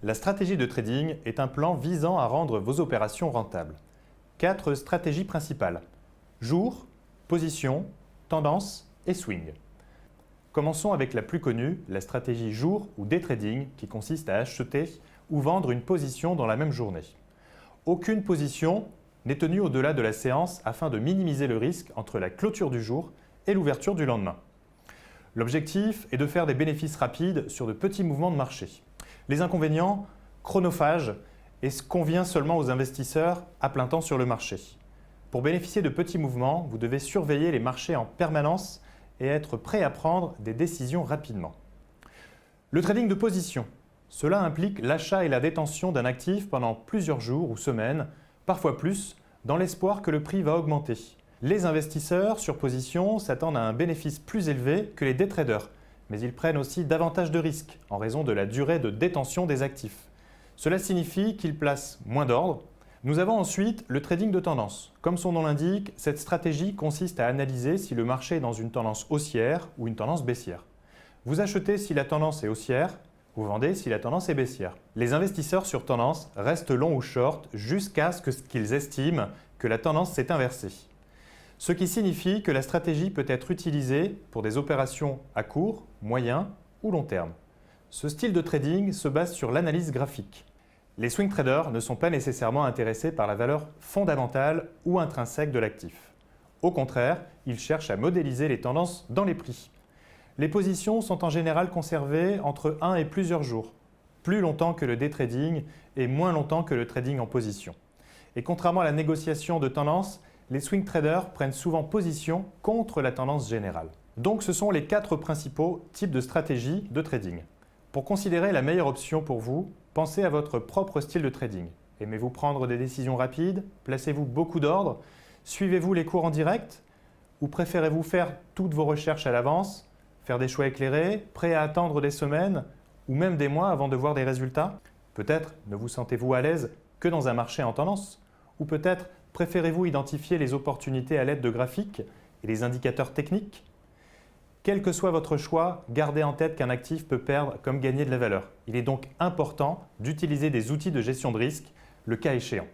La stratégie de trading est un plan visant à rendre vos opérations rentables. 4 stratégies principales: jour, position, tendance et swing. Commençons avec la plus connue, la stratégie jour ou day trading qui consiste à acheter ou vendre une position dans la même journée. Aucune position n'est tenue au-delà de la séance afin de minimiser le risque entre la clôture du jour et l'ouverture du lendemain. L'objectif est de faire des bénéfices rapides sur de petits mouvements de marché. Les inconvénients, chronophage et convient seulement aux investisseurs à plein temps sur le marché. Pour bénéficier de petits mouvements, vous devez surveiller les marchés en permanence et être prêt à prendre des décisions rapidement. Le trading de position. Cela implique l'achat et la détention d'un actif pendant plusieurs jours ou semaines, parfois plus, dans l'espoir que le prix va augmenter. Les investisseurs sur position s'attendent à un bénéfice plus élevé que les day traders, mais ils prennent aussi davantage de risques en raison de la durée de détention des actifs. Cela signifie qu'ils placent moins d'ordre. Nous avons ensuite le trading de tendance. Comme son nom l'indique, cette stratégie consiste à analyser si le marché est dans une tendance haussière ou une tendance baissière. Vous achetez si la tendance est haussière, vous vendez si la tendance est baissière. Les investisseurs sur tendance restent longs ou short jusqu'à ce qu'ils estiment que la tendance s'est inversée. Ce qui signifie que la stratégie peut être utilisée pour des opérations à court, moyen ou long terme. Ce style de trading se base sur l'analyse graphique. Les swing traders ne sont pas nécessairement intéressés par la valeur fondamentale ou intrinsèque de l'actif. Au contraire, ils cherchent à modéliser les tendances dans les prix. Les positions sont en général conservées entre 1 et plusieurs jours, plus longtemps que le day trading et moins longtemps que le trading en position. Et contrairement à la négociation de tendance, les swing traders prennent souvent position contre la tendance générale. Donc ce sont les 4 principaux types de stratégies de trading. Pour considérer la meilleure option pour vous, pensez à votre propre style de trading. Aimez-vous prendre des décisions rapides? Placez-vous beaucoup d'ordre? Suivez-vous les cours en direct? Ou préférez-vous faire toutes vos recherches à l'avance? Faire des choix éclairés, prêt à attendre des semaines ou même des mois avant de voir des résultats? Peut-être ne vous sentez-vous à l'aise que dans un marché en tendance? Ou peut-être préférez-vous identifier les opportunités à l'aide de graphiques et les indicateurs techniques? Quel que soit votre choix, gardez en tête qu'un actif peut perdre comme gagner de la valeur. Il est donc important d'utiliser des outils de gestion de risque, le cas échéant.